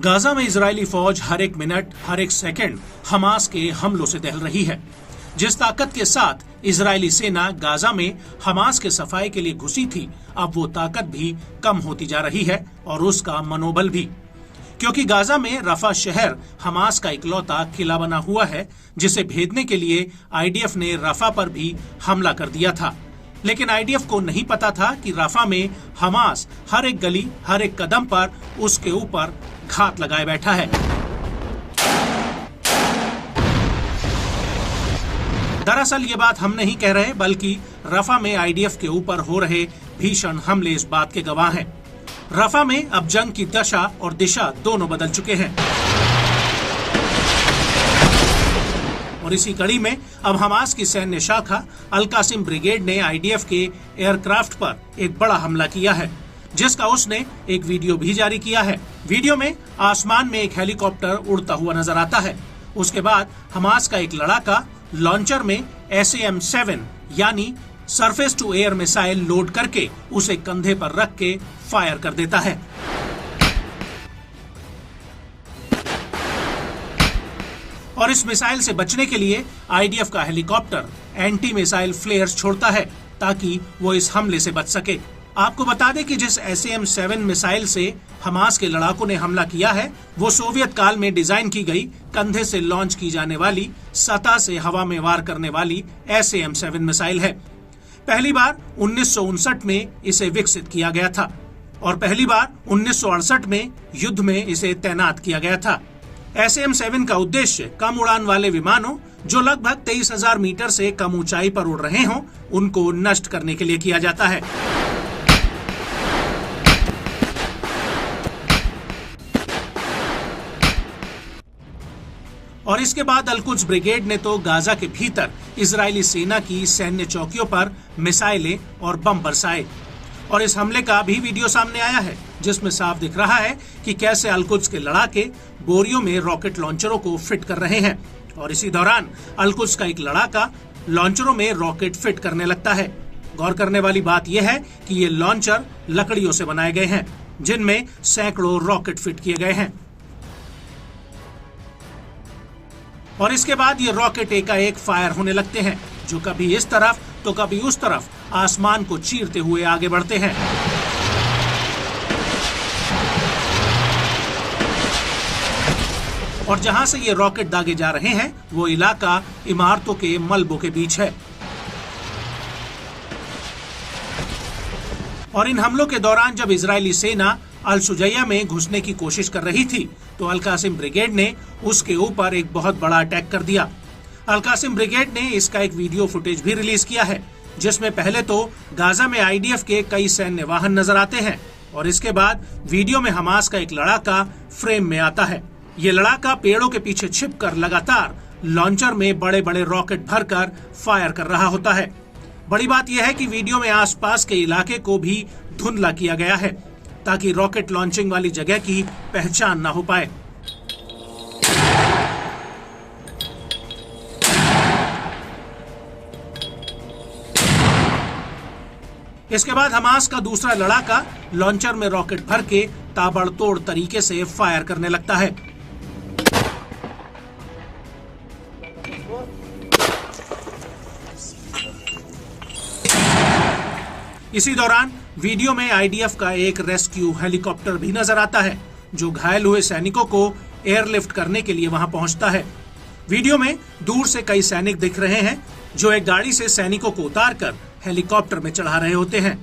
Gaza में Israeli फौज हर एक मिनट हर एक सेकंड हमास के हमलों से दहल रही है। जिस ताकत के साथ इजरायली सेना गाजा में हमास के सफाई के लिए घुसी थी, अब वो ताकत भी कम होती जा रही है और उसका मनोबल भी, क्योंकि गाजा में रफा शहर हमास का इकलौता किला बना हुआ है जिसे भेदने के लिए आईडीएफ ने रफा पर भी हमला कर दिया था। लेकिन आईडीएफ को नहीं पता था कि रफा में हमास हर एक गली हर एक कदम पर उसके ऊपर घात लगाए बैठा है। दरअसल ये बात हम नहीं कह रहे, बल्कि रफा में आईडीएफ के ऊपर हो रहे भीषण हमले इस बात के गवाह हैं। रफा में अब जंग की दशा और दिशा दोनों बदल चुके हैं और इसी कड़ी में अब हमास की सैन्य शाखा अल कासिम ब्रिगेड ने आईडीएफ के एयरक्राफ्ट पर एक बड़ा हमला किया है, जिसका उसने एक वीडियो भी जारी किया है। वीडियो में आसमान में एक हेलीकॉप्टर उड़ता हुआ नजर आता है। उसके बाद हमास का एक लड़ाका लॉन्चर में SAM-7 यानी surface to air missile load करके उसे कंधे पर रख के फायर कर देता है। और इस मिसाइल से बचने के लिए आईडीएफ का हेलीकॉप्टर एंटी मिसाइल फ्लेयर्स छोड़ता है ताकि वो इस हमले से बच सके। आपको बता दें कि जिस SAM-7 मिसाइल से हमास के लड़ाकों ने हमला किया है, वो सोवियत काल में डिजाइन की गई कंधे से लॉन्च की जाने वाली सतह से हवा में वार करने वाली SAM-7 मिसाइल है। पहली बार 1959 में इसे विकसित किया गया था और पहली बार 1968 में युद्ध में इसे तैनात किया गया था। SAM-7 का उद्देश्य कम उड़ान वाले विमानों जो लगभग 23,000 मीटर से कम ऊंचाई पर उड़ रहे हों, उनको नष्ट करने के लिए किया जाता है। और इसके बाद अल-कुद्स ब्रिगेड ने तो गाजा के भीतर इजरायली सेना की सैन्य चौकियों पर मिसाइलें और बम बरसाए और इस हमले का भी वीडियो सामने आया है, जिसमें साफ दिख रहा है कि कैसे अल-कुद्स के लड़ाके बोरियों में रॉकेट लॉन्चरों को फिट कर रहे हैं और इसी दौरान अल-कुद्स का एक लड़ाका लॉन्चरों में रॉकेट फिट करने लगता है। गौर करने वाली बात यह है कि ये लॉन्चर लकड़ियों से बनाए गए हैं, जिनमें सैकड़ों रॉकेट फिट किए गए हैं और इसके बाद ये रॉकेट एकाएक फायर होने लगते हैं, जो कभी इस तरफ तो कभी उस तरफ आसमान को चीरते हुए आगे बढ़ते हैं। और जहां से ये रॉकेट दागे जा रहे हैं, वो इलाका इमारतों के मलबों के बीच है। और इन हमलों के दौरान जब इजरायली सेना अल शुजैया में घुसने की कोशिश कर रही थी, तो अल कासिम ब्रिगेड ने उसके ऊपर एक बहुत बड़ा अटैक कर दिया। अल कासिम ब्रिगेड ने इसका एक वीडियो फुटेज भी रिलीज किया है, जिसमें पहले तो गाजा में आईडीएफ के कई सैन्य वाहन नजर आते हैं और इसके बाद वीडियो में हमास का एक लड़ाका फ्रेम में आता है। ये लड़ाका पेड़ों के पीछे छिपकर लगातार लॉन्चर में बड़े बड़े रॉकेट भरकर फायर कर रहा होता है। बड़ी बात यह है कि वीडियो में आसपास के इलाके को भी धुंधला किया गया है ताकि रॉकेट लॉन्चिंग वाली जगह की पहचान न हो पाए। इसके बाद हमास का दूसरा लड़ाका लॉन्चर में रॉकेट भर के ताबड़तोड़ तरीके से फायर करने लगता है। इसी दौरान वीडियो में आईडीएफ का एक रेस्क्यू हेलीकॉप्टर भी नजर आता है, जो घायल हुए सैनिकों को एयरलिफ्ट करने के लिए वहां पहुंचता है। वीडियो में दूर से कई सैनिक दिख रहे हैं जो एक गाड़ी से सैनिकों को उतारकर हेलीकॉप्टर में चढ़ा रहे होते हैं।